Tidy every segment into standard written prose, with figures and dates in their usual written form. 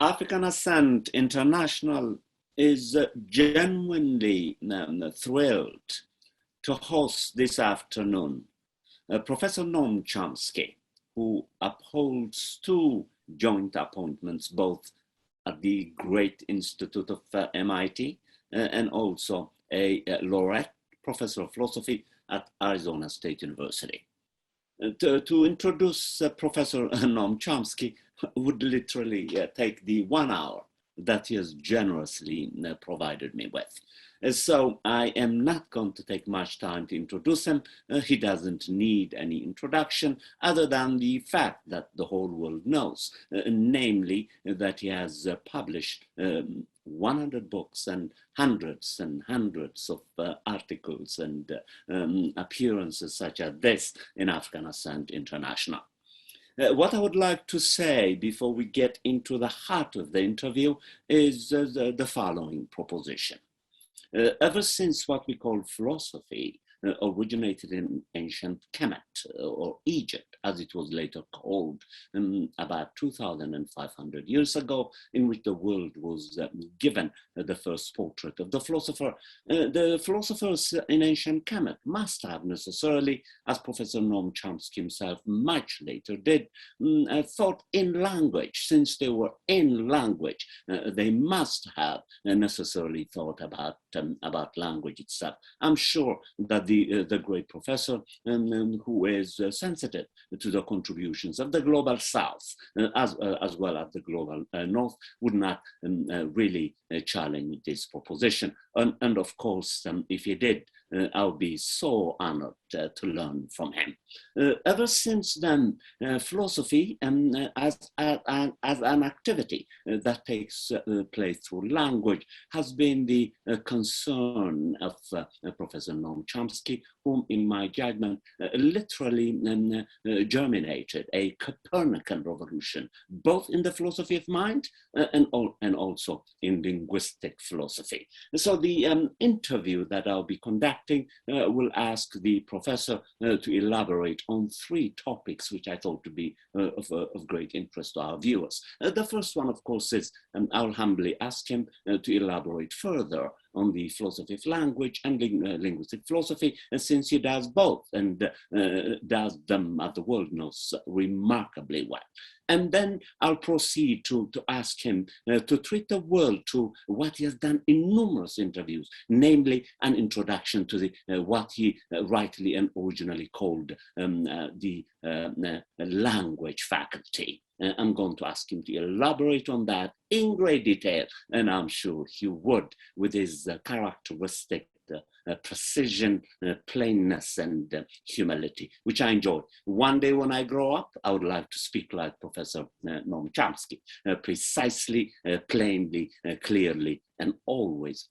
African Ascent International is genuinely thrilled to host this afternoon Professor Noam Chomsky, who upholds two joint appointments both at the Great Institute of MIT and also a laureate professor of philosophy at Arizona State University. To introduce Professor Noam Chomsky would literally take the 1 hour that he has generously provided me with. So I am not going to take much time to introduce him. He doesn't need any introduction other than the fact that the whole world knows, namely that he has published 100 books and hundreds of articles and appearances such as this in African Ascent International. What I would like to say before we get into the heart of the interview is the following proposition. Ever since what we call philosophy originated in ancient Kemet or Egypt, as it was later called, about 2,500 years ago, in which the world was given the first portrait of the philosopher. The philosophers in ancient Kemet must have necessarily, as Professor Noam Chomsky himself much later did, thought in language. Since they were in language, they must have necessarily thought about language itself. I'm sure that the great professor who is sensitive to the contributions of the global South as well as the global North would not really challenge this proposition. And of course, if he did, I'll be so honored to learn from him. Ever since then, philosophy as an activity that takes place through language has been the concern of Professor Noam Chomsky, whom in my judgment literally germinated a Copernican revolution, both in the philosophy of mind and also in linguistic philosophy. So the interview that I'll be conducting will ask the professor to elaborate on three topics which I thought to be of great interest to our viewers. The first one, of course, is I'll humbly ask him to elaborate further on the philosophy of language and linguistic philosophy, and since he does both and does them, as the world knows, remarkably well. And then I'll proceed to ask him to treat the world to what he has done in numerous interviews, namely an introduction to the what he rightly and originally called the language faculty. I'm going to ask him to elaborate on that in great detail, and I'm sure he would, with his characteristic precision, plainness, and humility, which I enjoy. One day when I grow up, I would like to speak like Professor Noam Chomsky, precisely, plainly, clearly, and always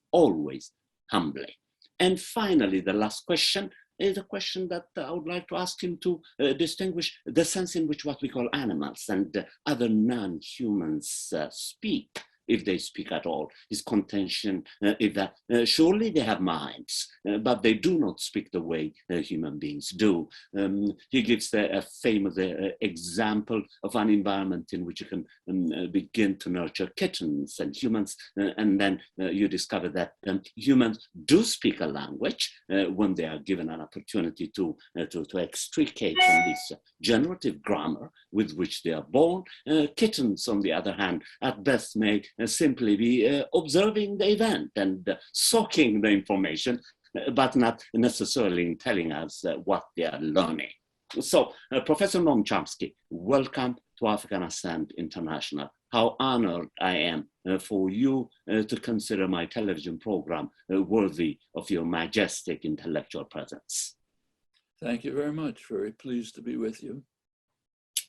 humbly. And finally, the last question is a question that I would like to ask him to distinguish the sense in which what we call animals and other non-humans speak, if they speak at all. His contention is that surely they have minds, but they do not speak the way human beings do. He gives a famous example of an environment in which you can begin to nurture kittens and humans, and then you discover that humans do speak a language when they are given an opportunity to extricate from this generative grammar with which they are born. Kittens, on the other hand, at best may simply be observing the event and soaking the information, but not necessarily telling us what they are learning. So, Professor Noam Chomsky, welcome to African Ascent International. How honored I am for you to consider my television program worthy of your majestic intellectual presence. Thank you very much. Very pleased to be with you.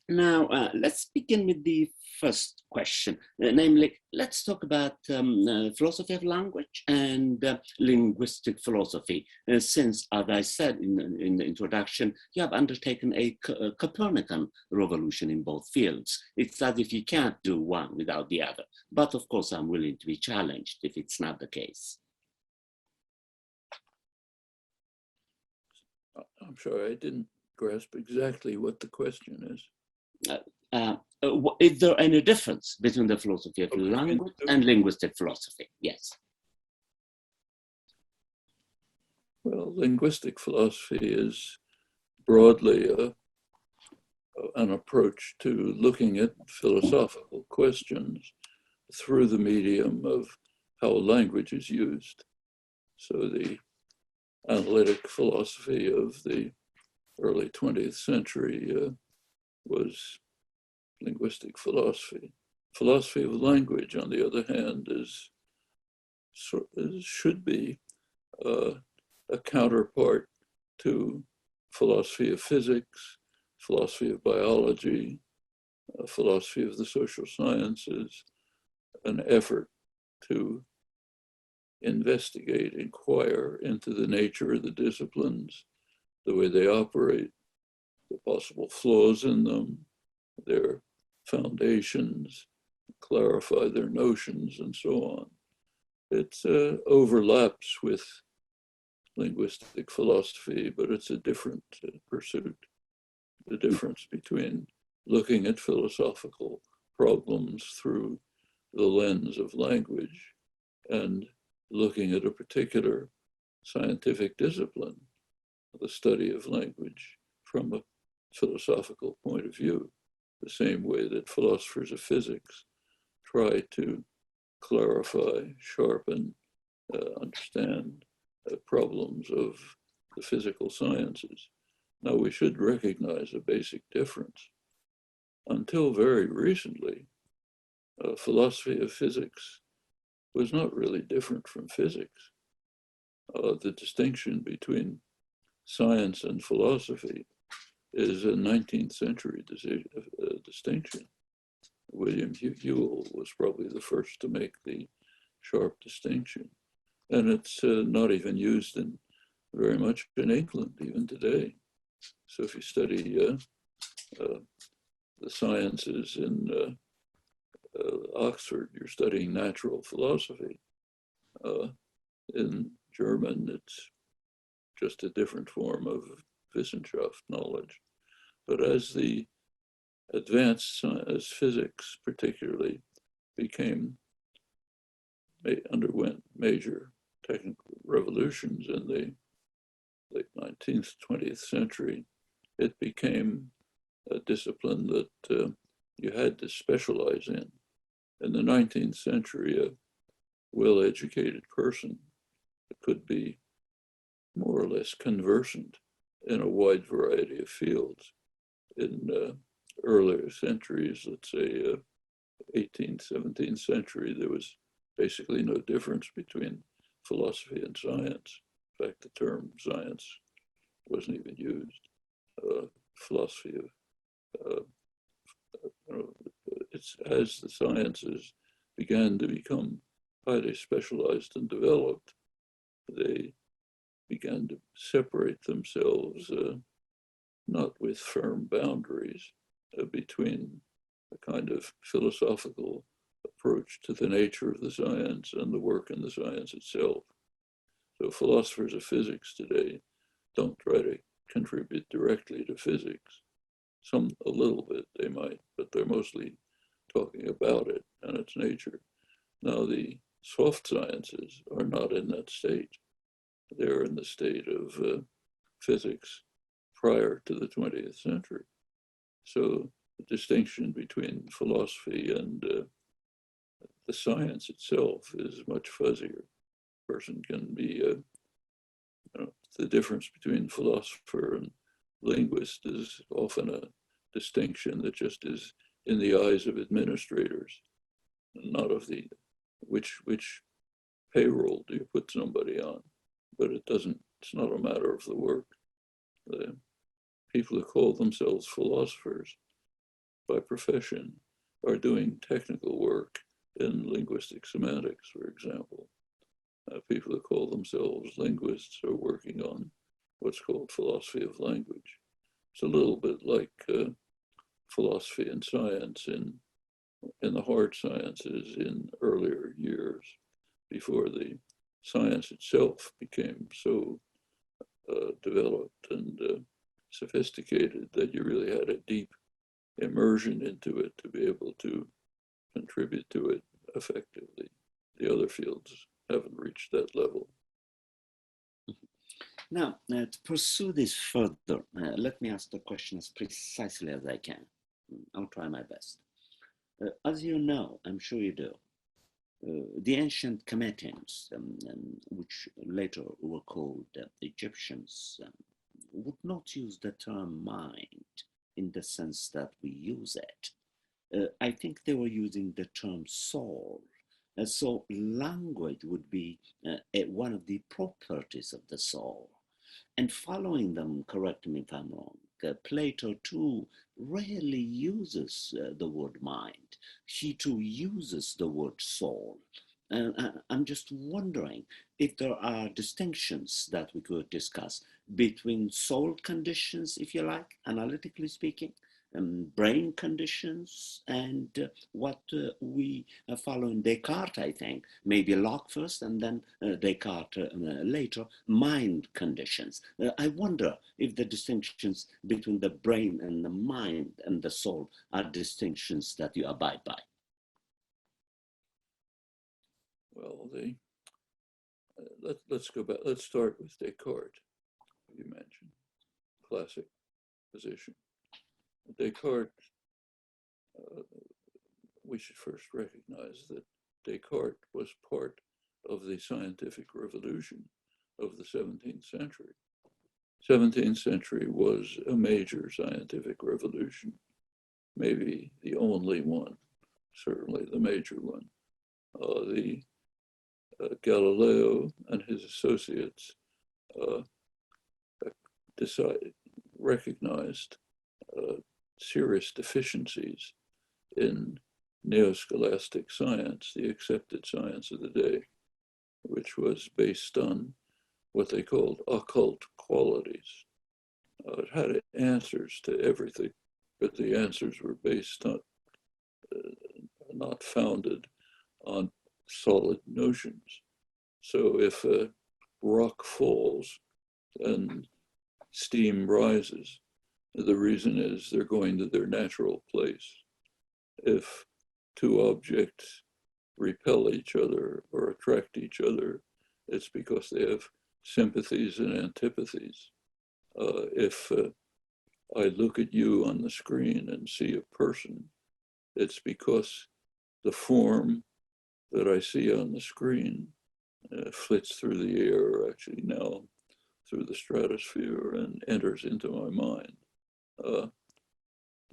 Now, let's begin with the first question, namely, let's talk about philosophy of language and linguistic philosophy, since, as I said in the introduction, you have undertaken a Copernican revolution in both fields. It's as if you can't do one without the other, but of course I'm willing to be challenged if it's not the case. I'm sorry, I didn't grasp exactly what the question is. is there any difference between the philosophy of language and linguistic philosophy? Yes. Well, linguistic philosophy is broadly an approach to looking at philosophical questions through the medium of how language is used. So the analytic philosophy of the early 20th century was linguistic philosophy. Philosophy of language, on the other hand, should be a counterpart to philosophy of physics, philosophy of biology, philosophy of the social sciences, an effort to investigate, inquire into the nature of the disciplines, the way they operate, the possible flaws in them, their foundations, clarify their notions, and so on. It overlaps with linguistic philosophy, but it's a different pursuit. The difference between looking at philosophical problems through the lens of language and looking at a particular scientific discipline, the study of language from a philosophical point of view, the same way that philosophers of physics try to clarify, sharpen, understand problems of the physical sciences. Now, we should recognize a basic difference. Until very recently, philosophy of physics was not really different from physics. The distinction between science and philosophy is a 19th century distinction. William Whewell was probably the first to make the sharp distinction. And it's not even used very much in England, even today. So if you study the sciences in Oxford, you're studying natural philosophy. In German, it's just a different form of Wissenschaft knowledge. But as the advanced science, physics particularly, underwent major technical revolutions in the late 19th, 20th century, it became a discipline that you had to specialize in. In the 19th century, a well-educated person could be more or less conversant in a wide variety of fields. In earlier centuries, let's say 18th, 17th century, there was basically no difference between philosophy and science. In fact, the term science wasn't even used. Philosophy of, it's as the sciences began to become highly specialized and developed, they began to separate themselves, not with firm boundaries, between a kind of philosophical approach to the nature of the science and the work in the science itself. So philosophers of physics today don't try to contribute directly to physics. A little bit they might, but they're mostly talking about it and its nature. Now the soft sciences are not in that state. They're in the state of physics prior to the 20th century. So the distinction between philosophy and the science itself is much fuzzier. A person can be, the difference between philosopher and linguist is often a distinction that just is in the eyes of administrators, not of the, which payroll do you put somebody on? But it's not a matter of the work. The people who call themselves philosophers by profession are doing technical work in linguistic semantics, for example. People who call themselves linguists are working on what's called philosophy of language. It's a little bit like philosophy and science in the hard sciences in earlier years, before the science itself became so developed and sophisticated that you really had a deep immersion into it to be able to contribute to it effectively. The other fields haven't reached that level. Now, to pursue this further, let me ask the question as precisely as I can. I'll try my best. As you know, I'm sure you do, the ancient Cometians, which later were called Egyptians, would not use the term mind in the sense that we use it. I think they were using the term soul. So language would be one of the properties of the soul. And following them, correct me if I'm wrong, Plato too rarely uses the word mind. He too uses the word soul. I'm just wondering if there are distinctions that we could discuss between soul conditions, if you like, analytically speaking, brain conditions, and what we follow in Descartes, I think, maybe Locke first and then Descartes later, mind conditions. I wonder if the distinctions between the brain and the mind and the soul are distinctions that you abide by. Well, let's go back. Let's start with Descartes. You mentioned classic position. Descartes, we should first recognize that Descartes was part of the scientific revolution of the 17th century. 17th century was a major scientific revolution, maybe the only one, certainly the major one. Galileo and his associates recognized serious deficiencies in neo-scholastic science, the accepted science of the day, which was based on what they called occult qualities. It had answers to everything, but the answers were based on, not founded on solid notions. So if a rock falls and steam rises, the reason is they're going to their natural place. If two objects repel each other or attract each other, it's because they have sympathies and antipathies. If I look at you on the screen and see a person, it's because the form that I see on the screen flits through the air, actually now through the stratosphere, and enters into my mind.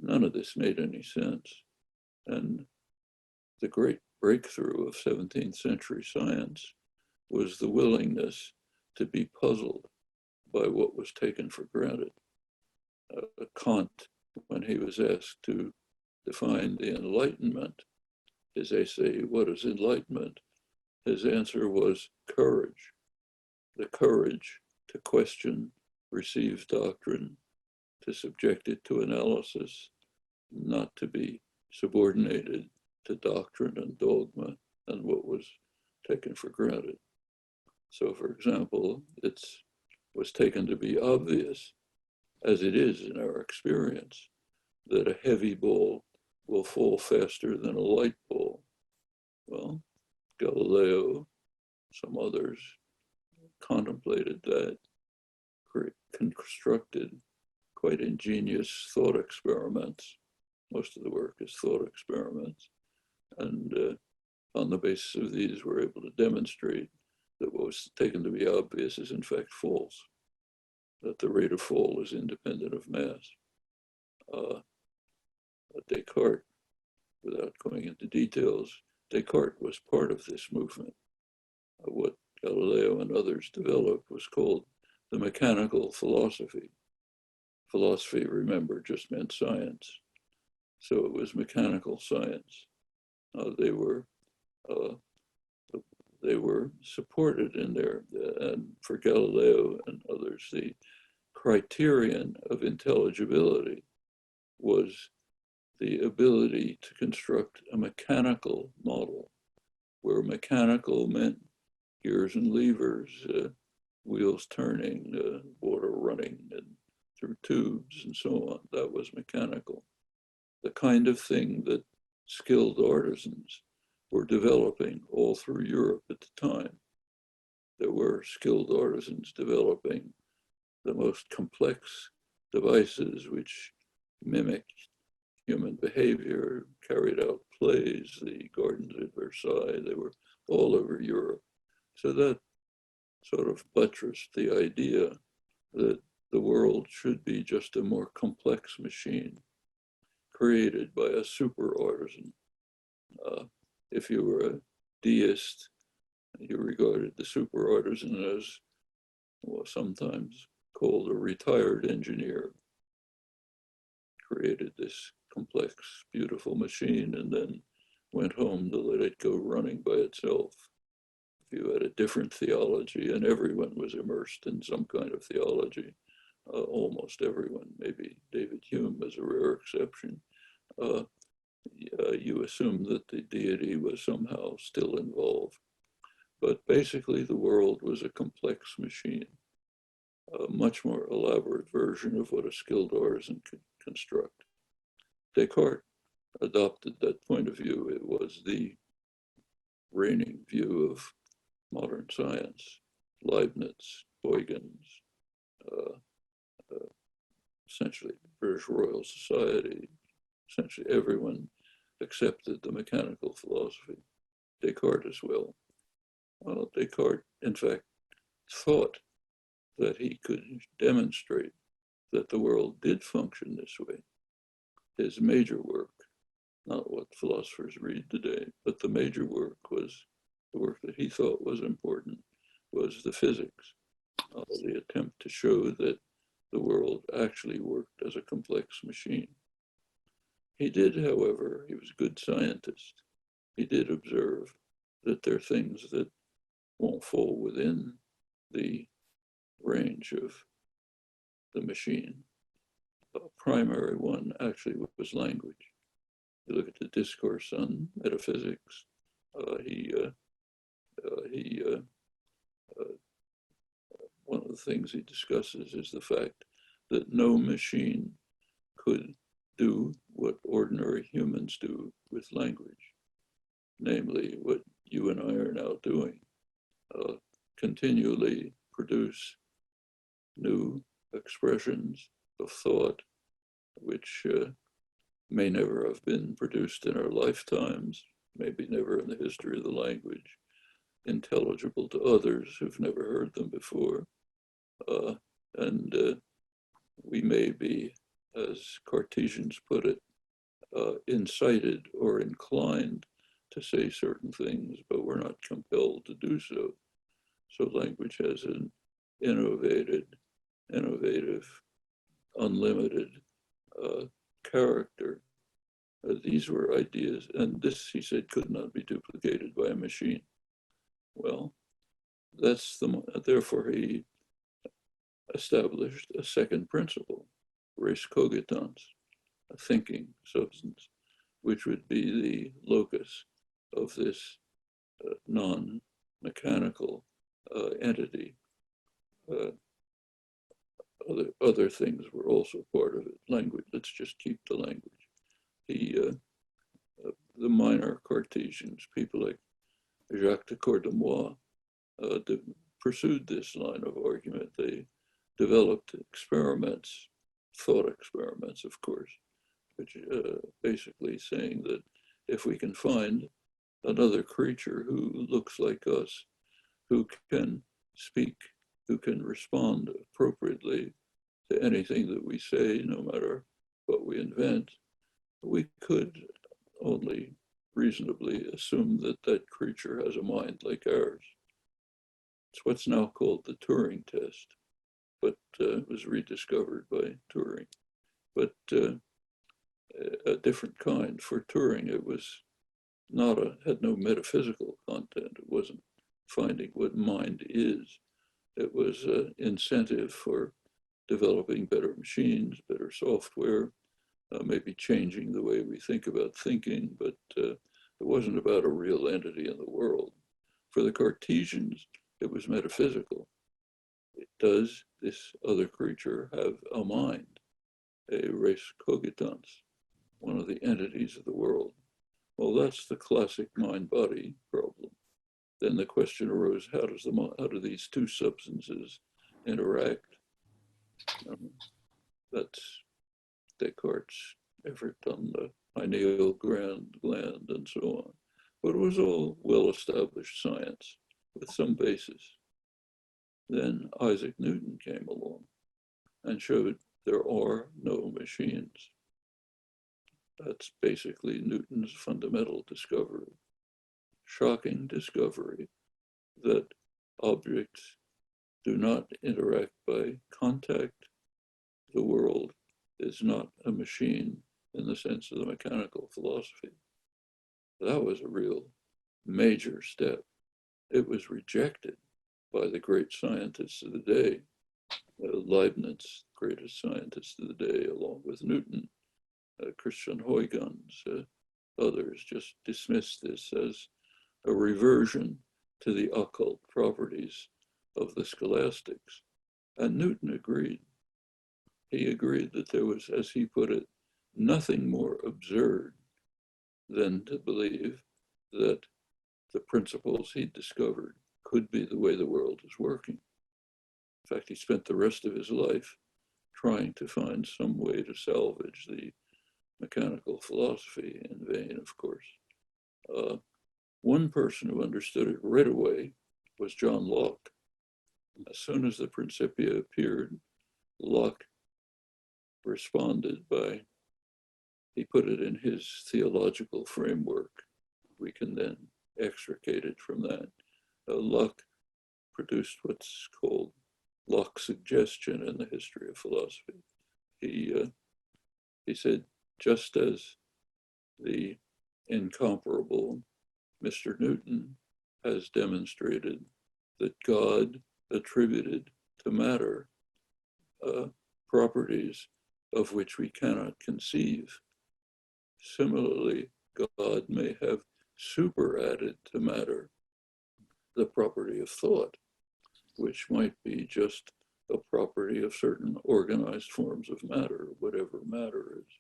None of this made any sense. And the great breakthrough of 17th century science was the willingness to be puzzled by what was taken for granted. Kant, when he was asked to define the Enlightenment, his essay, What is Enlightenment? His answer was courage. The courage to question received doctrine, to subject it to analysis, not to be subordinated to doctrine and dogma and what was taken for granted. So, for example, it was taken to be obvious, as it is in our experience, that a heavy ball will fall faster than a light ball. Well, Galileo, some others, contemplated that, constructed quite ingenious thought experiments. Most of the work is thought experiments. And on the basis of these, we're able to demonstrate that what was taken to be obvious is in fact false, that the rate of fall is independent of mass. Descartes, without going into details, Descartes was part of this movement. What Galileo and others developed was called the mechanical philosophy. Philosophy, remember, just meant science. So it was mechanical science. They were supported in there. And for Galileo and others, the criterion of intelligibility was the ability to construct a mechanical model, where mechanical meant gears and levers, wheels turning, water running and through tubes and so on. That was mechanical. the kind of thing that skilled artisans were developing all through Europe at the time. There were skilled artisans developing the most complex devices which mimicked human behavior, carried out plays, the gardens at Versailles, they were all over Europe. So that sort of buttressed the idea that the world should be just a more complex machine created by a super artisan. If you were a deist, you regarded the super artisan as, well, sometimes called a retired engineer, created this complex, beautiful machine and then went home to let it go running by itself. If you had a different theology, and everyone was immersed in some kind of theology, almost everyone, maybe David Hume is a rare exception, you assume that the deity was somehow still involved. But basically the world was a complex machine, a much more elaborate version of what a skilled artisan could construct. Descartes adopted that point of view. It was the reigning view of modern science. Leibniz, Huygens, essentially British Royal Society, essentially everyone accepted the mechanical philosophy. Descartes as well. Well, Descartes, in fact, thought that he could demonstrate that the world did function this way. His major work, not what philosophers read today, but the major work was the work that he thought was important, was the physics, the attempt to show that the world actually worked as a complex machine. He did, however, he was a good scientist. He did observe that there are things that won't fall within the range of the machine. A primary one actually was language. You look at the discourse on metaphysics. One of the things he discusses is the fact that no machine could do what ordinary humans do with language, namely what you and I are now doing, continually produce new expressions of thought which may never have been produced in our lifetimes, maybe never in the history of the language, intelligible to others who've never heard them before. And we may be, as Cartesians put it, incited or inclined to say certain things, but we're not compelled to do so. So language has an innovative, unlimited character. These were ideas, and this, he said, could not be duplicated by a machine. Well, therefore he established a second principle, res cogitans, a thinking substance, which would be the locus of this non-mechanical entity. Other things were also part of it. Language, let's just keep the language. The minor Cartesians, people like Jacques de Cordemois, pursued this line of argument. They developed experiments, thought experiments, of course, which basically saying that if we can find another creature who looks like us, who can speak, who can respond appropriately to anything that we say, no matter what we invent, we could only reasonably assume that that creature has a mind like ours. It's what's now called the Turing test, but was rediscovered by Turing. But a different kind. For Turing, it was had no metaphysical content. It wasn't finding what mind is. It was an incentive for developing better machines, better software, maybe changing the way we think about thinking, but it wasn't about a real entity in the world. For the Cartesians, it was metaphysical. Does this other creature have a mind, a res cogitans? one of the entities of the world. Well, that's the classic mind-body problem. Then the question arose, how do these two substances interact? That's Descartes' effort on the pineal gland and so on. But it was all well-established science with some basis. Then Isaac Newton came along and showed there are no machines. That's basically Newton's fundamental discovery. Shocking discovery that objects do not interact by contact. The world is not a machine in the sense of the mechanical philosophy. That was a real major step. It was rejected by the great scientists of the day. Leibniz, greatest scientist of the day, along with Newton, Christian Huygens, others just dismissed this as a reversion to the occult properties of the scholastics. And Newton agreed. He agreed that there was, as he put it, nothing more absurd than to believe that the principles he'd discovered could be the way the world is working. In fact, he spent the rest of his life trying to find some way to salvage the mechanical philosophy, in vain, of course. One person who understood it right away was John Locke. As soon as the Principia appeared, Locke responded by, he put it in his theological framework. We can then extricate it from that. Locke produced what's called Locke's suggestion in the history of philosophy. He said, just as the incomparable Mr. Newton has demonstrated that God attributed to matter properties of which we cannot conceive. Similarly, God may have superadded to matter the property of thought, which might be just a property of certain organized forms of matter, whatever matter is.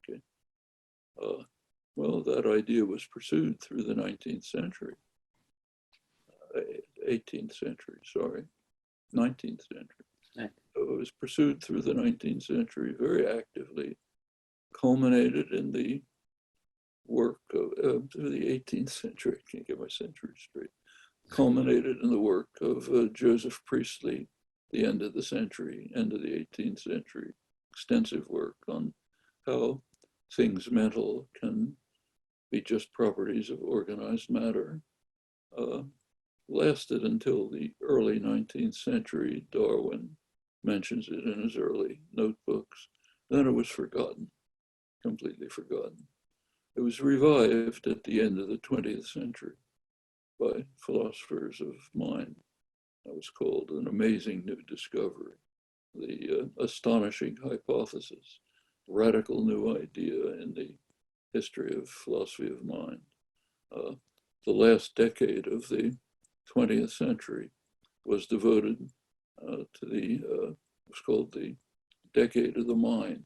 Okay. Well, that idea was pursued through the 19th century, 18th century, sorry, 19th century. Right. It was pursued through the 19th century very actively, culminated in the work of, through the 18th century, I can't get my century straight, culminated in the work of Joseph Priestley, the end of the century, end of the 18th century, extensive work on how things mental can be just properties of organized matter. Lasted until the early 19th century. Darwin mentions it in his early notebooks. Then it was forgotten, completely forgotten. It was revived at the end of the 20th century by philosophers of mind. That was called an amazing new discovery, the astonishing hypothesis, radical new idea in the history of philosophy of mind. The last decade of the 20th century was devoted to the, what's called the decade of the mind.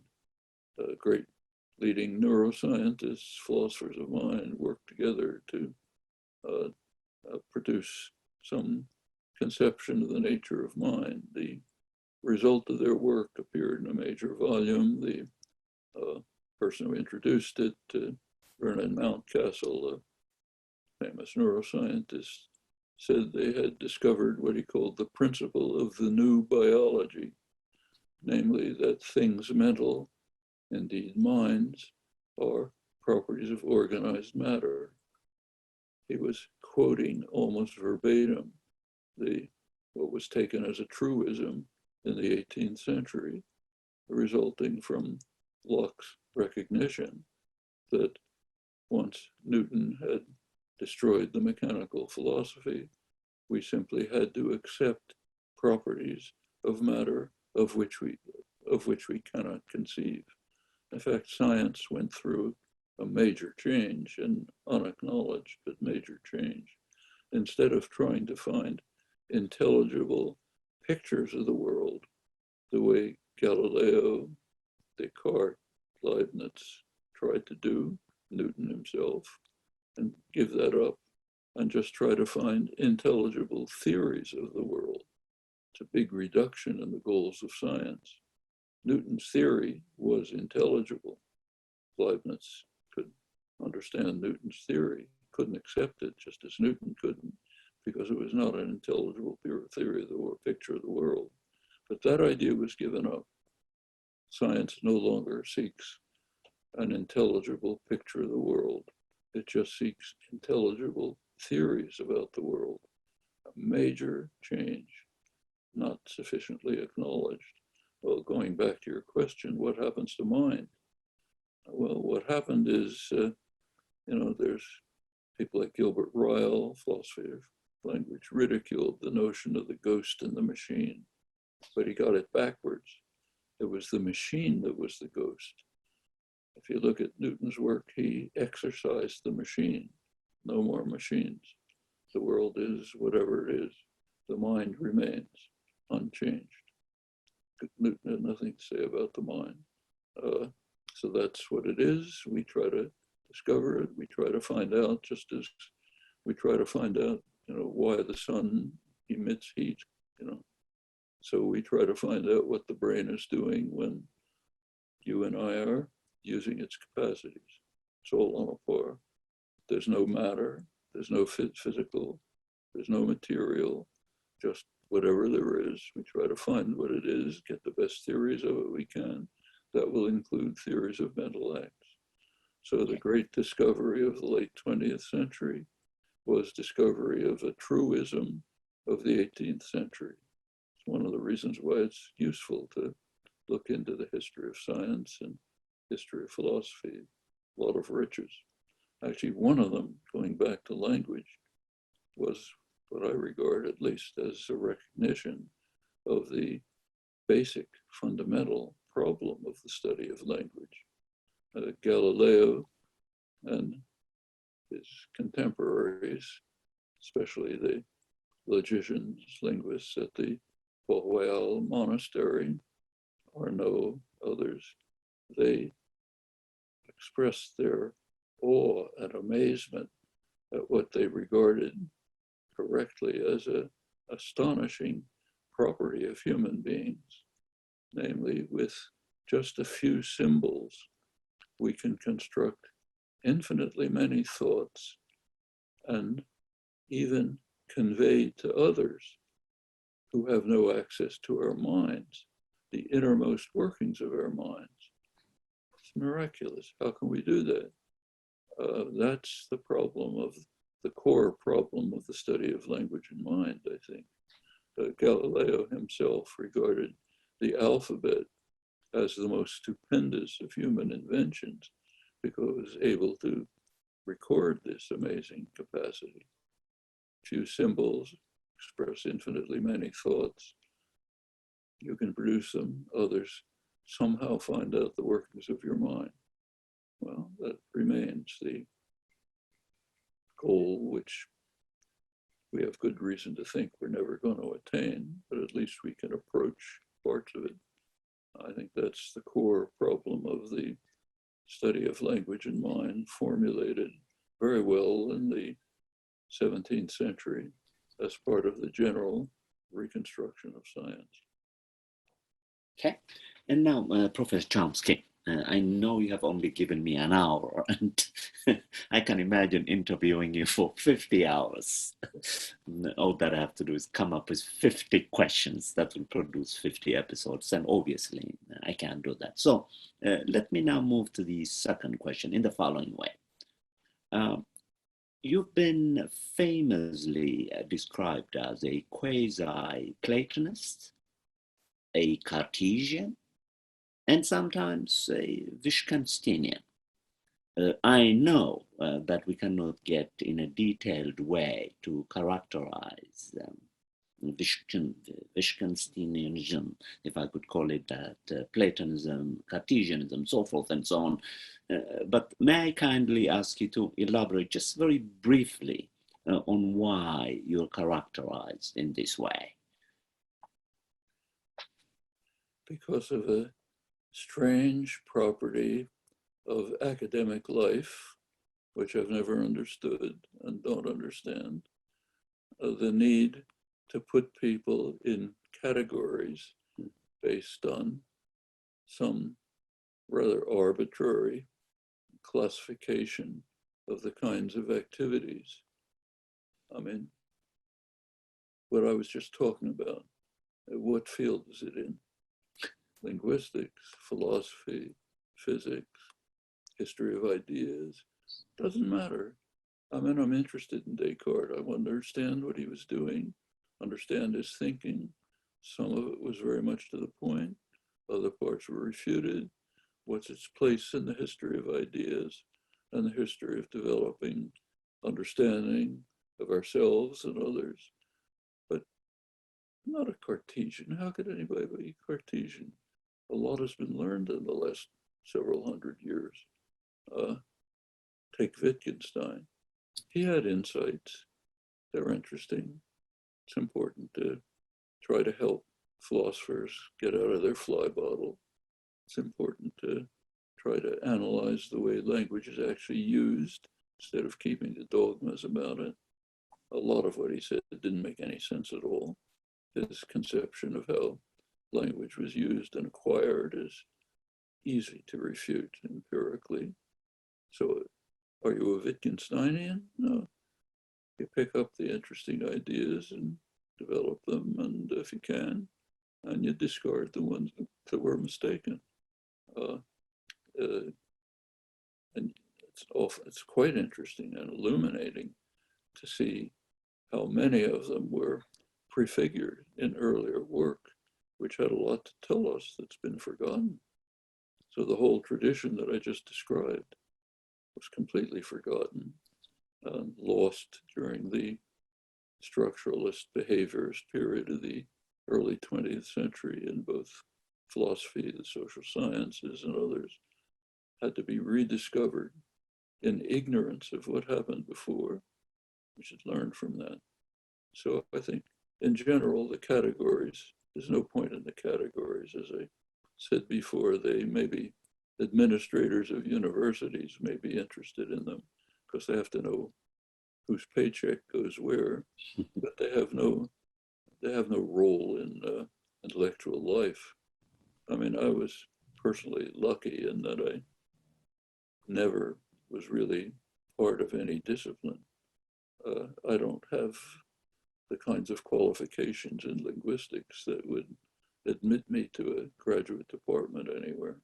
Great leading neuroscientists, philosophers of mind worked together to produce some conception of the nature of mind. The result of their work appeared in a major volume. The person who introduced it, Vernon Mountcastle, a famous neuroscientist, said they had discovered what he called the principle of the new biology, namely that things mental, indeed minds, are properties of organized matter. He was quoting almost verbatim what was taken as a truism in the 18th century, resulting from Locke's recognition that once Newton had destroyed the mechanical philosophy, we simply had to accept properties of matter of which we cannot conceive. In fact, science went through a major change, an unacknowledged but major change. Instead of trying to find intelligible pictures of the world, the way Galileo, Descartes, Leibniz tried to do, Newton himself, and give that up and just try to find intelligible theories of the world. It's a big reduction in the goals of science. Newton's theory was intelligible. Leibniz could understand Newton's theory, couldn't accept it, just as Newton couldn't, because it was not an intelligible theory of the world, picture of the world. But that idea was given up. Science no longer seeks an intelligible picture of the world. It just seeks intelligible theories about the world. A major change, not sufficiently acknowledged. Well, going back to your question, what happens to mind? Well, what happened is, there's people like Gilbert Ryle, philosopher of language, ridiculed the notion of the ghost in the machine, but he got it backwards. It was the machine that was the ghost. If you look at Newton's work, he exorcised the machine. No more machines. The world is whatever it is. The mind remains unchanged. Newton had nothing to say about the mind. So that's what it is. We try to discover it. We try to find out, just as we try to find out, why the sun emits heat, So we try to find out what the brain is doing when you and I are using its capacities. It's all on a par. There's no matter, there's no physical, there's no material, just whatever there is. We try to find what it is, get the best theories of it we can. That will include theories of mental acts. So the great discovery of the late 20th century was discovery of a truism of the 18th century. It's one of the reasons why it's useful to look into the history of science and history of philosophy, a lot of riches. Actually, one of them, going back to language, was what I regard at least as a recognition of the basic fundamental problem of the study of language. Galileo and his contemporaries, especially the logicians, linguists at the Royal Monastery, or no others, they expressed their awe and amazement at what they regarded correctly as an astonishing property of human beings. Namely, with just a few symbols, we can construct infinitely many thoughts and even convey to others who have no access to our minds the innermost workings of our minds. It's miraculous. How can we do that? That's the problem of the core problem of the study of language and mind, I think. Galileo himself regarded the alphabet as the most stupendous of human inventions because it was able to record this amazing capacity. Few symbols express infinitely many thoughts. You can produce them, others somehow find out the workings of your mind. Well, that remains the goal, which we have good reason to think we're never going to attain, but at least we can approach parts of it. I think that's the core problem of the study of language and mind, formulated very well in the 17th century as part of the general reconstruction of science. Okay, and now, Professor Chomsky, I know you have only given me an hour, and I can imagine interviewing you for 50 hours. All that I have to do is come up with 50 questions that will produce 50 episodes, and obviously I can't do that. So let me now move to the second question in the following way. You've been famously described as a quasi-Platonist, a Cartesian, and sometimes a Wittgensteinian. I know that we cannot get in a detailed way to characterize Wittgensteinianism, if I could call it that, Platonism, Cartesianism, so forth and so on. But may I kindly ask you to elaborate just very briefly on why you're characterized in this way? Because of a strange property of academic life, which I've never understood and don't understand, the need to put people in categories based on some rather arbitrary classification of the kinds of activities. I mean, what I was just talking about, what field is it in? Linguistics, philosophy, physics, history of ideas, doesn't matter. I mean, I'm interested in Descartes. I want to understand what he was doing, understand his thinking. Some of it was very much to the point. Other parts were refuted. What's its place in the history of ideas and the history of developing understanding of ourselves and others? But I'm not a Cartesian. How could anybody be Cartesian? A lot has been learned in the last several hundred years. Take Wittgenstein. He had insights. They're interesting. It's important to try to help philosophers get out of their fly bottle. It's important to try to analyze the way language is actually used instead of keeping the dogmas about it. A lot of what he said didn't make any sense at all. His conception of how language was used and acquired is easy to refute empirically. So are you a Wittgensteinian? No. You pick up the interesting ideas and develop them, and if you can, and you discard the ones that were mistaken. And it's quite interesting and illuminating to see how many of them were prefigured in earlier work, which had a lot to tell us that's been forgotten. So the whole tradition that I just described was completely forgotten and lost during the structuralist behaviorist period of the early 20th century in both philosophy, the social sciences, and others, had to be rediscovered in ignorance of what happened before. We should learn from that. So I think in general, the categories, there's no point in the categories. As I said before, they may be administrators of universities may be interested in them because they have to know whose paycheck goes where, but they have no role in intellectual life. I mean, I was personally lucky in that I never was really part of any discipline. I don't have the kinds of qualifications in linguistics that would admit me to a graduate department anywhere,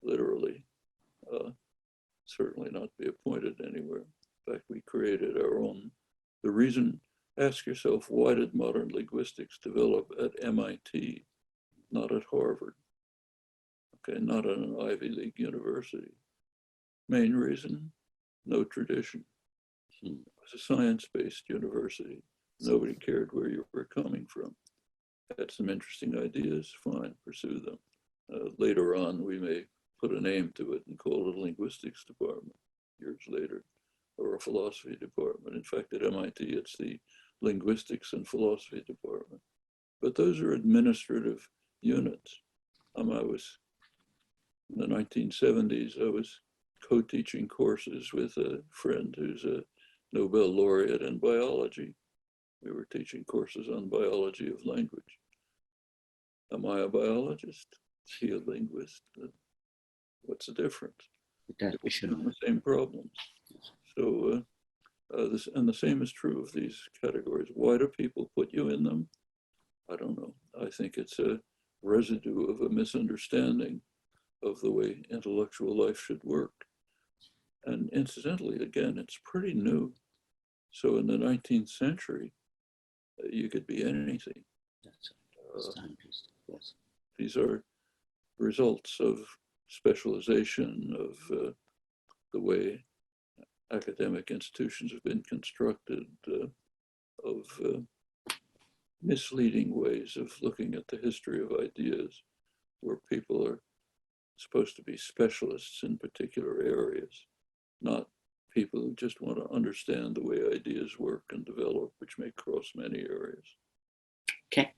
literally. Certainly not be appointed anywhere. In fact, we created our own. The reason, ask yourself, why did modern linguistics develop at MIT, not at Harvard? Okay, not at an Ivy League university. Main reason, no tradition. It was a science-based university. Nobody cared where you were coming from. Had some interesting ideas, fine, pursue them. Later on, we may put a name to it and call it a linguistics department years later, or a philosophy department. In fact, at MIT, it's the linguistics and philosophy department. But those are administrative units. I was, in the 1970s, I was co-teaching courses with a friend who's a Nobel laureate in biology. We were teaching courses on biology of language. Am I a biologist? Is he a linguist? What's the difference? The same problems. So the same is true of these categories. Why do people put you in them? I don't know. I think it's a residue of a misunderstanding of the way intellectual life should work. And incidentally, again, it's pretty new. So in the 19th century, you could be anything. These are results of specialization, of the way academic institutions have been constructed, of misleading ways of looking at the history of ideas, where people are supposed to be specialists in particular areas, not people who just want to understand the way ideas work and develop, which may cross many areas. Okay.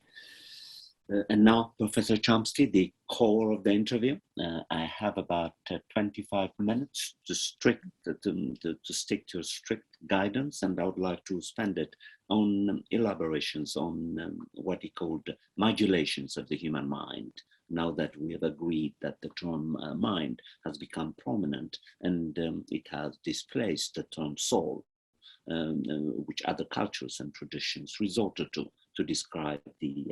And now, Professor Chomsky, the core of the interview. I have about 25 minutes to stick to strict guidance, and I would like to spend it on elaborations on what he called modulations of the human mind. Now that we have agreed that the term mind has become prominent and it has displaced the term soul, which other cultures and traditions resorted to describe the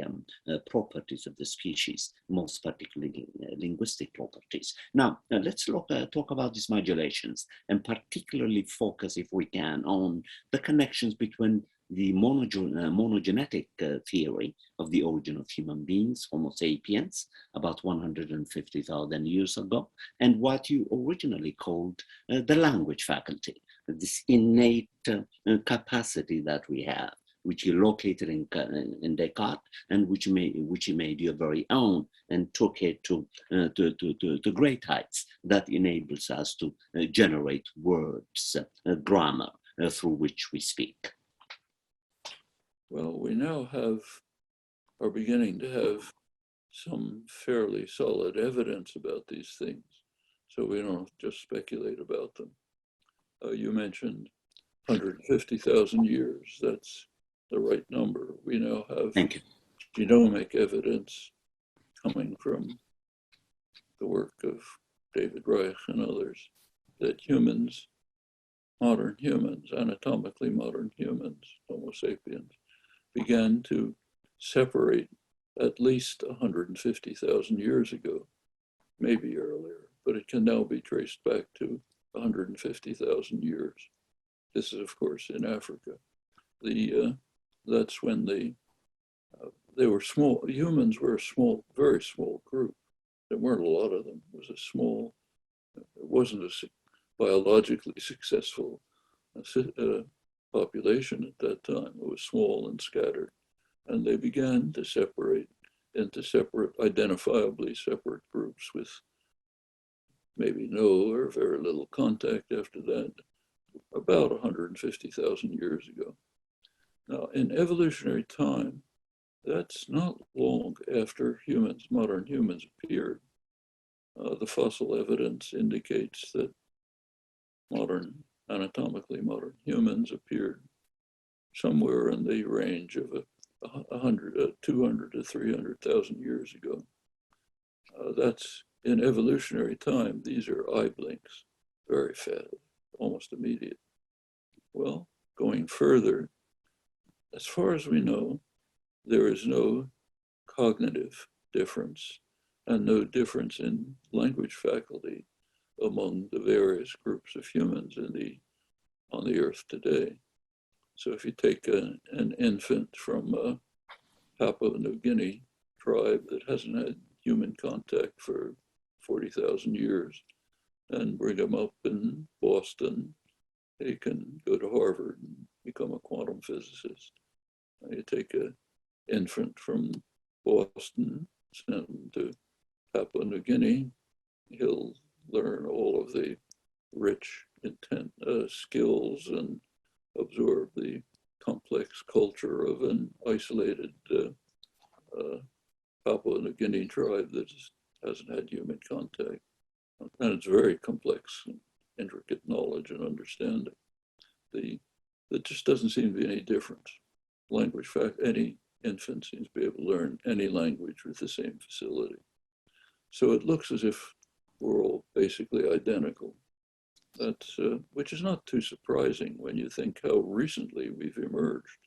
properties of the species, most particularly linguistic properties. Now, let's talk about these modulations and particularly focus, if we can, on the connections between the monogenetic theory of the origin of human beings, Homo sapiens, about 150,000 years ago, and what you originally called the language faculty, this innate capacity that we have, which you located in Descartes, and which he made your very own and took it to great heights that enables us to generate words, grammar through which we speak. Well, we now are beginning to have some fairly solid evidence about these things, so we don't just speculate about them. You mentioned 150,000 years. That's the right number. We now have genomic evidence coming from the work of David Reich and others that humans, modern humans, anatomically modern humans, Homo sapiens, began to separate at least 150,000 years ago, maybe earlier, but it can now be traced back to 150,000 years. This is, of course, in Africa. That's when they were small. Humans were a small, very small group. There weren't a lot of them. It was a small, it wasn't a biologically successful population at that time. It was small and scattered. And they began to separate into identifiably separate groups with maybe no or very little contact after that, about 150,000 years ago. Now, in evolutionary time, that's not long after modern humans appeared. The fossil evidence indicates that anatomically modern humans appeared somewhere in the range of 200 to 300,000 years ago. That's in evolutionary time. These are eye blinks, very fast, almost immediate. Well, going further, as far as we know, there is no cognitive difference and no difference in language faculty among the various groups of humans on the earth today. So if you take an infant from Papua New Guinea tribe that hasn't had human contact for 40,000 years and bring them up in Boston, he can go to Harvard and become a quantum physicist. You take an infant from Boston, send him to Papua New Guinea, he'll learn all of the rich skills and absorb the complex culture of an isolated Papua New Guinea tribe that hasn't had human contact. And it's very complex and intricate knowledge and understanding. There just doesn't seem to be any difference. Language fact, any infant seems to be able to learn any language with the same facility. So it looks as if we're all basically identical. That's, which is not too surprising when you think how recently we've emerged.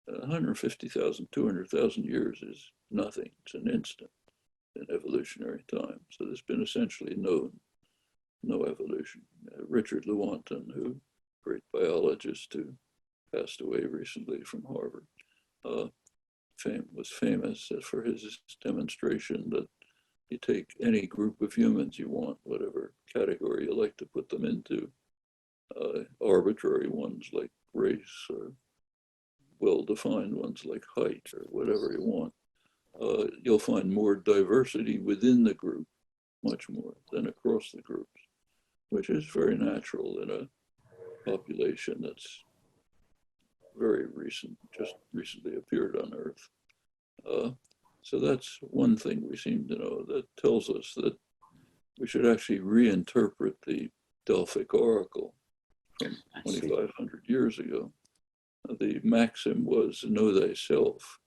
150,000, 200,000 years is nothing. It's an instant in evolutionary time. So there's been essentially no evolution. Richard Lewontin, great biologist who passed away recently from Harvard, was famous for his demonstration that you take any group of humans you want, whatever category you like to put them into, arbitrary ones like race or well-defined ones like height or whatever you want, you'll find more diversity within the group, much more than across the groups, which is very natural in a population that's very recent, just recently appeared on Earth. So that's one thing we seem to know that tells us that we should actually reinterpret the Delphic oracle from 2,500 years ago. The maxim was know thyself,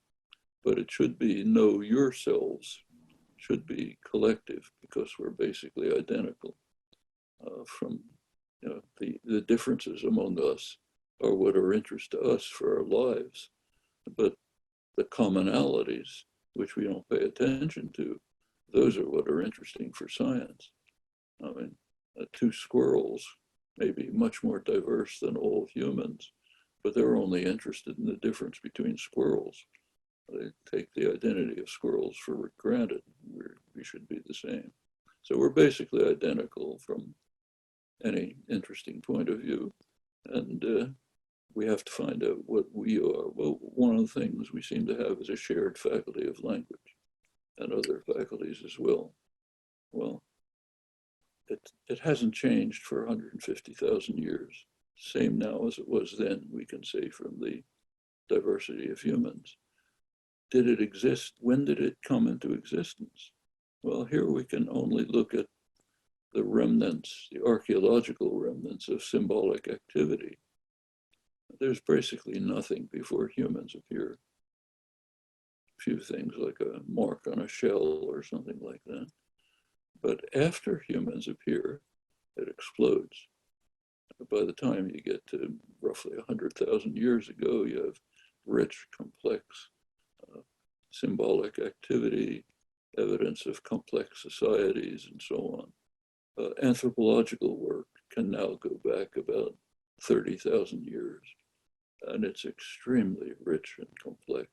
but it should be know yourselves, should be collective, because we're basically identical. From the differences among us are what are interest to us for our lives, but the commonalities, which we don't pay attention to, those are what are interesting for science. I mean, two squirrels may be much more diverse than all humans, but they're only interested in the difference between squirrels. They take the identity of squirrels for granted. We should be the same. So we're basically identical from any interesting point of view. And we have to find out what we are. Well, one of the things we seem to have is a shared faculty of language and other faculties as well. Well, it hasn't changed for 150,000 years. Same now as it was then, we can say, from the diversity of humans. Did it exist? When did it come into existence? Well, here we can only look at the remnants, the archaeological remnants of symbolic activity. There's basically nothing before humans appear. A few things like a mark on a shell or something like that. But after humans appear, it explodes. By the time you get to roughly 100,000 years ago, you have rich, complex, symbolic activity, evidence of complex societies, and so on. Anthropological work can now go back about 30,000 years, and it's extremely rich and complex,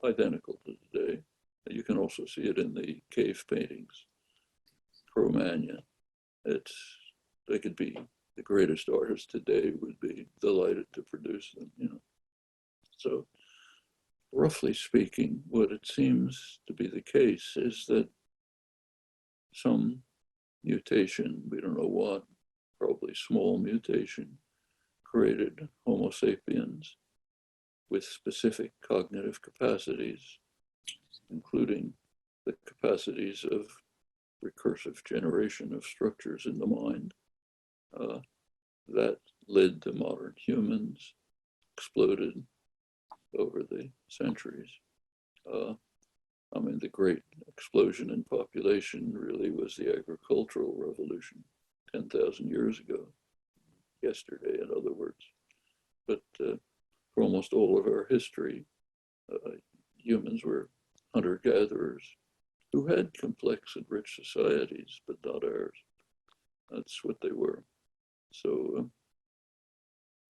identical to today. You can also see it in the cave paintings. Cro-Magnon, they could be the greatest artists today would be delighted to produce them, So roughly speaking, what it seems to be the case is that some mutation, we don't know what, probably small mutation, created Homo sapiens with specific cognitive capacities, including the capacities of recursive generation of structures in the mind. That led to modern humans, exploded over the centuries. The great explosion in population really was the agricultural revolution 10,000 years ago, yesterday, in other words. But for almost all of our history, humans were hunter-gatherers who had complex and rich societies, but not ours. That's what they were. So,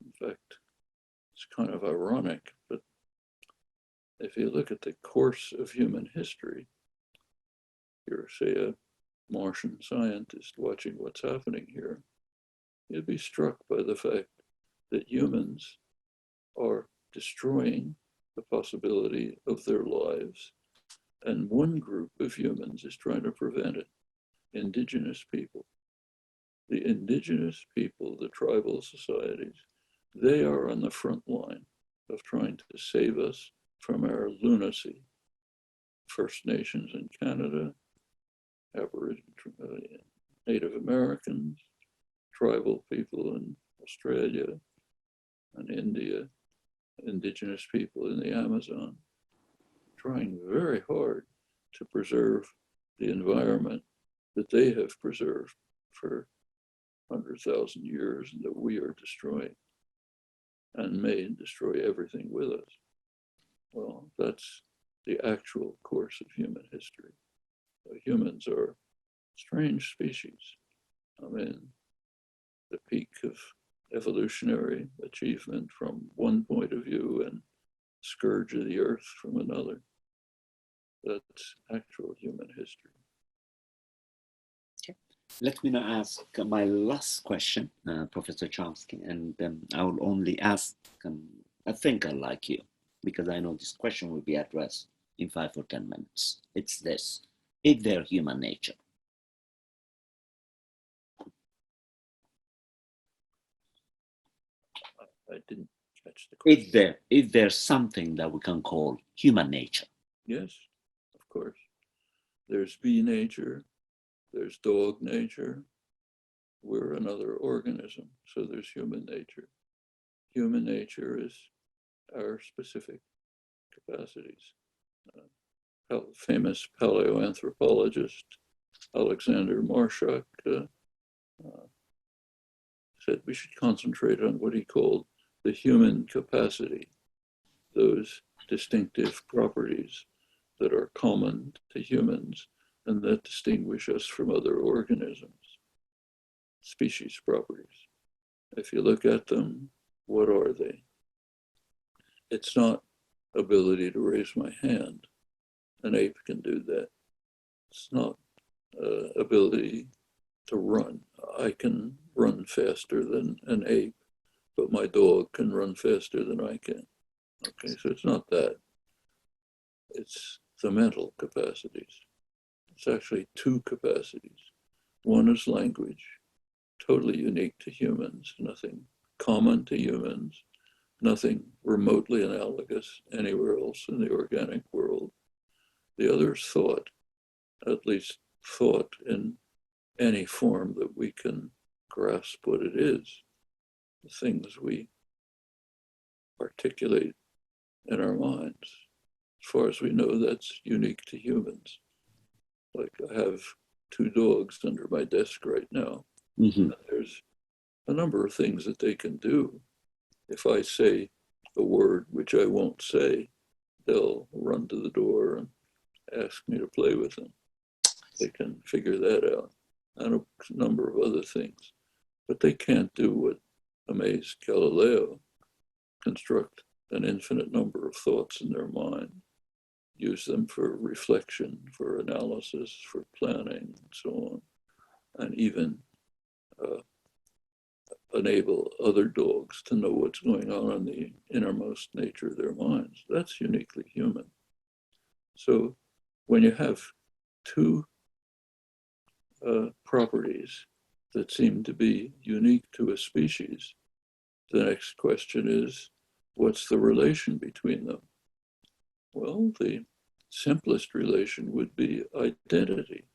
in fact, it's kind of ironic, but if you look at the course of human history, you're, say, a Martian scientist watching what's happening here, you'd be struck by the fact that humans are destroying the possibility of their lives. And one group of humans is trying to prevent it, indigenous people. The indigenous people, the tribal societies, they are on the front line of trying to save us from our lunacy. First Nations in Canada, Native Americans, tribal people in Australia and India, indigenous people in the Amazon, trying very hard to preserve the environment that they have preserved for 100,000 years and that we are destroying and may destroy everything with us. Well, that's the actual course of human history. Humans are strange species. The peak of evolutionary achievement from one point of view and scourge of the earth from another. That's actual human history. Okay. Let me now ask my last question, Professor Chomsky, and I will only ask a thinker like you, because I know this question will be addressed in 5 or 10 minutes. It's this: is there human nature? I didn't catch the question. Is there something that we can call human nature? Yes, of course. There's bee nature, there's dog nature. We're another organism, so there's human nature. Human nature is our specific capacities. Famous paleoanthropologist Alexander Marshak said we should concentrate on what he called the human capacity, those distinctive properties that are common to humans and that distinguish us from other organisms, species properties. If you look at them, what are they? It's not ability to raise my hand. An ape can do that. It's not ability to run. I can run faster than an ape, but my dog can run faster than I can. Okay, so it's not that. It's the mental capacities. It's actually two capacities. One is language, totally unique to humans, nothing common to humans, nothing remotely analogous anywhere else in the organic world. The other is thought, at least thought in any form that we can grasp what it is, the things we articulate in our minds. As far as we know, that's unique to humans. Like I have two dogs under my desk right now. Mm-hmm. There's a number of things that they can do. If I say a word which I won't say, they'll run to the door and ask me to play with them. They can figure that out, and a number of other things. But they can't do what amazed Galileo, construct an infinite number of thoughts in their mind, use them for reflection, for analysis, for planning, and so on, and even enable other dogs to know what's going on in the innermost nature of their minds. That's uniquely human. So when you have two properties that seem to be unique to a species, the next question is, what's the relation between them? Well, the simplest relation would be identity.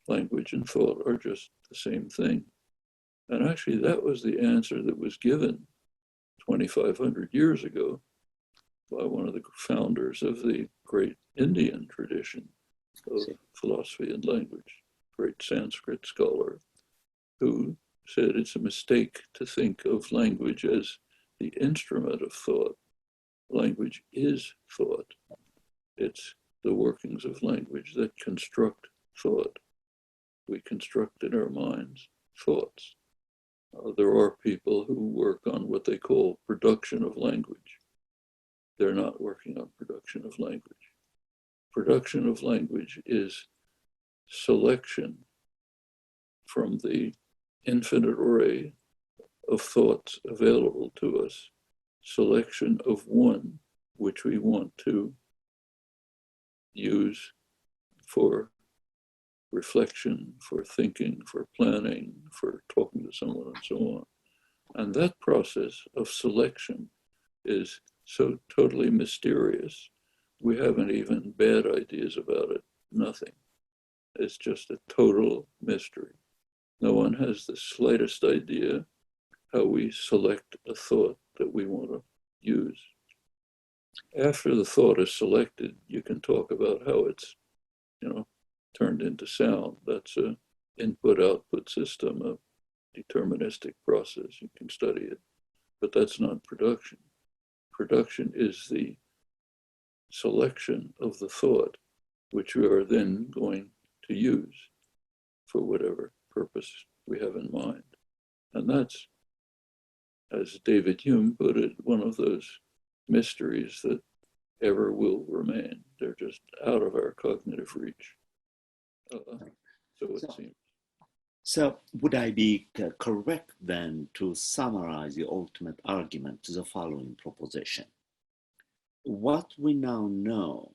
Language and thought are just the same thing. And actually, that was the answer that was given 2,500 years ago by one of the founders of the great Indian tradition of philosophy and language, great Sanskrit scholar, who said it's a mistake to think of language as the instrument of thought. Language is thought. It's the workings of language that construct thought. We construct in our minds thoughts. There are people who work on what they call production of language. They're not working on production of language. Production of language is selection from the infinite array of thoughts available to us, selection of one which we want to use for reflection, for thinking, for planning, for talking to someone, and so on. And that process of selection is so totally mysterious. We haven't even bad ideas about it, nothing. It's just a total mystery. No one has the slightest idea how we select a thought that we want to use. After the thought is selected, you can talk about how it's, turned into sound. That's an input-output system, a deterministic process. You can study it, but that's not production. Production is the selection of the thought, which we are then going to use for whatever purpose we have in mind. And that's, as David Hume put it, one of those mysteries that ever will remain. They're just out of our cognitive reach. So it seems. So would I be correct then to summarize the ultimate argument to the following proposition? What we now know,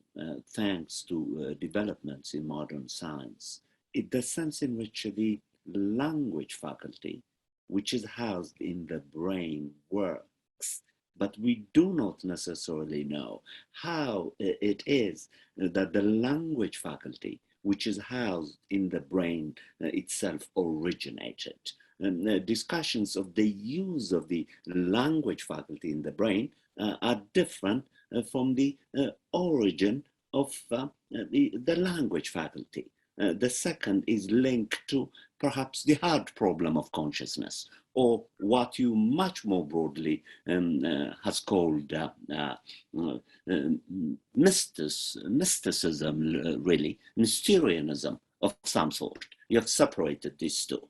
thanks to developments in modern science, is the sense in which the language faculty, which is housed in the brain, works but we do not necessarily know how it is that the language faculty, which is housed in the brain itself, originated. Discussions of the use of the language faculty in the brain are different from the origin of the language faculty. The second is linked to perhaps the hard problem of consciousness, or what you much more broadly has called mysticism, really, Mysterianism of some sort. You have separated these two.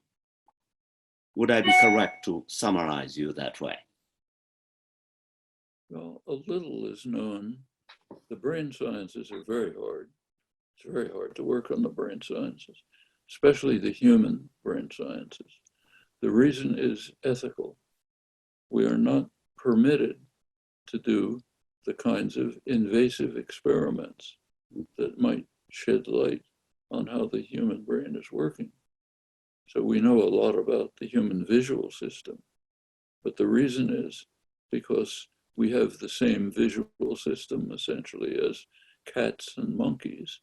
Would I be correct to summarize you that way? Well, a little is known. The brain sciences are very hard. It's very hard to work on the brain sciences, especially the human brain sciences. The reason is ethical. We are not permitted to do the kinds of invasive experiments that might shed light on how the human brain is working. So we know a lot about the human visual system, but the reason is because we have the same visual system essentially as cats and monkeys,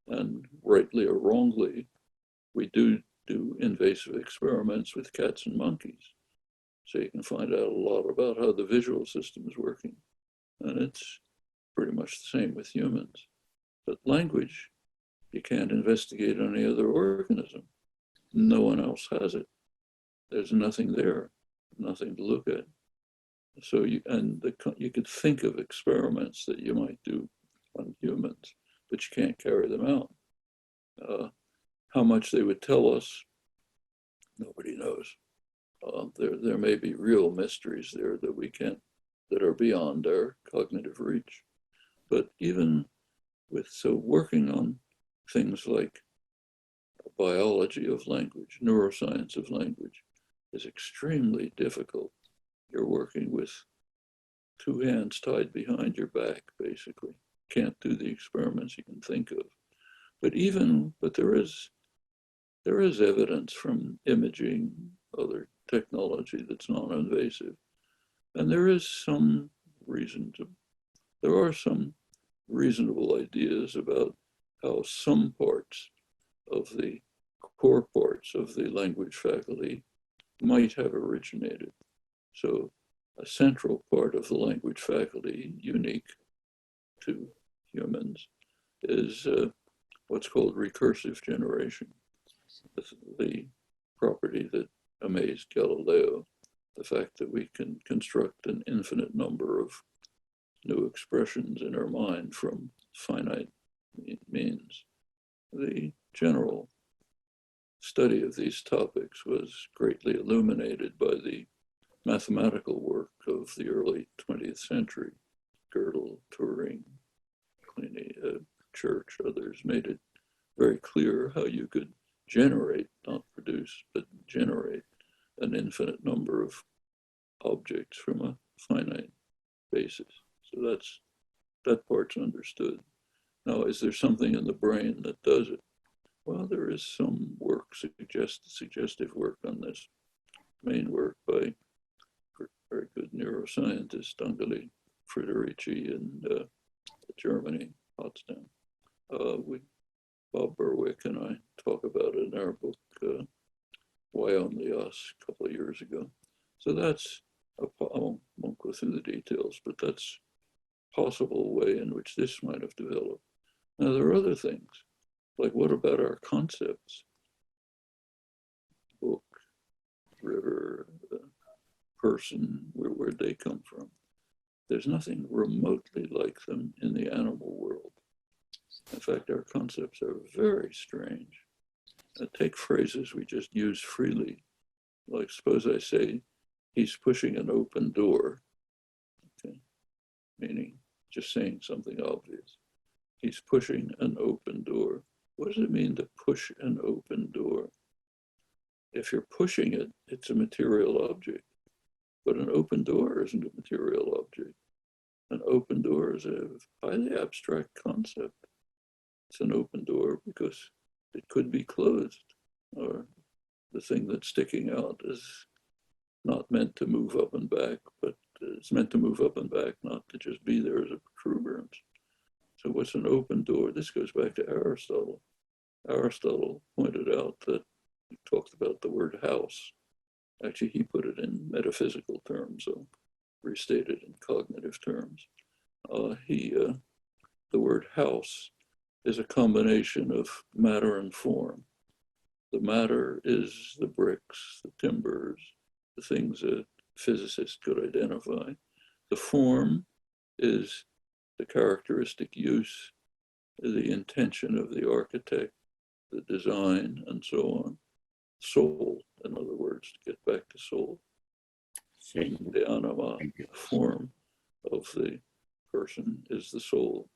and rightly or wrongly, we do invasive experiments with cats and monkeys. So you can find out a lot about how the visual system is working. And it's pretty much the same with humans. But language, you can't investigate any other organism. No one else has it. There's nothing there, nothing to look at. So you could think of experiments that you might do on humans, but you can't carry them out. How much they would tell us, nobody knows. There may be real mysteries there that are beyond our cognitive reach. But even working on things like biology of language, neuroscience of language, is extremely difficult. You're working with two hands tied behind your back, basically. Can't do the experiments you can think of. But there is evidence from imaging, other technology that's non-invasive. And there are some reasonable ideas about how some parts of the core parts of the language faculty might have originated. So a central part of the language faculty, unique to humans, is what's called recursive generation. The property that amazed Galileo, the fact that we can construct an infinite number of new expressions in our mind from finite means. The general study of these topics was greatly illuminated by the mathematical work of the early 20th century. Gödel, Turing, Pliny, Church, others made it very clear how you could generate, not produce, but generate an infinite number of objects from a finite basis. So that part's understood. Now, is there something in the brain that does it? Well, there is some work, suggestive work on this. Main work by very good neuroscientist Angeli Friederici in Germany, Potsdam. Bob Berwick and I talk about it in our book, Why Only Us, a couple of years ago. So I won't go through the details, but that's a possible way in which this might have developed. Now, there are other things, like what about our concepts? Book, river, person, where'd they come from? There's nothing remotely like them in the animal world. In fact, our concepts are very strange. Take phrases we just use freely. Like, suppose I say, he's pushing an open door, okay? Meaning just saying something obvious. He's pushing an open door. What does it mean to push an open door? If you're pushing it, it's a material object. But an open door isn't a material object. An open door is a highly abstract concept. It's an open door because it could be closed, or the thing that's sticking out is not meant to move up and back, but It's meant to move up and back, not to just be there as a protuberance. So what's an open door? This goes back to Aristotle. Aristotle pointed out that he talked about the word house. Actually, he put it in metaphysical terms, so restated in cognitive terms. The word house is a combination of matter and form. The matter is the bricks, the timbers, the things that physicists could identify. The form is the characteristic use, the intention of the architect, the design, and so on. Soul, in other words, to get back to soul. The anima, form of the person is the soul.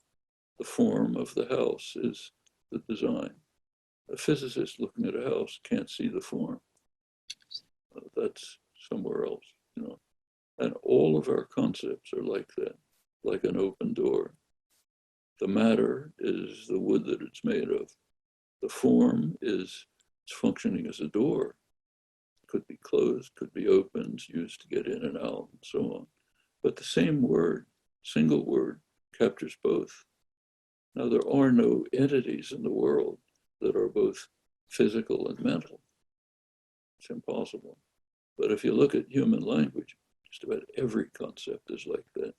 The form of the house is the design. A physicist looking at a house can't see the form. That's somewhere else, you know. And all of our concepts are like that, like an open door. The matter is the wood that it's made of. The form is it's functioning as a door. Could be closed, could be opened, used to get in and out, and so on. But the same word, single word, captures both. Now, there are no entities in the world that are both physical and mental. It's impossible. But if you look at human language, just about every concept is like that.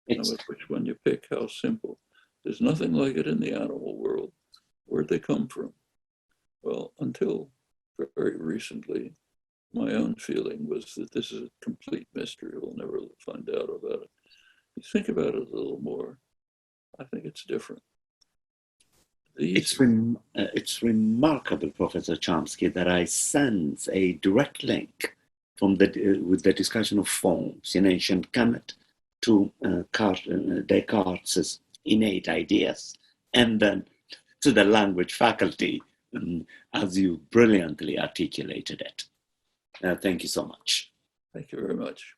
Now, which one you pick, how simple. There's nothing like it in the animal world. Where'd they come from? Well, until very recently, my own feeling was that this is a complete mystery. We'll never find out about it. You think about it a little more, I think it's different. It's remarkable, Professor Chomsky, that I sense a direct link from with the discussion of forms in ancient Kemet to Descartes' innate ideas, and then to the language faculty, as you brilliantly articulated it. Thank you so much. Thank you very much.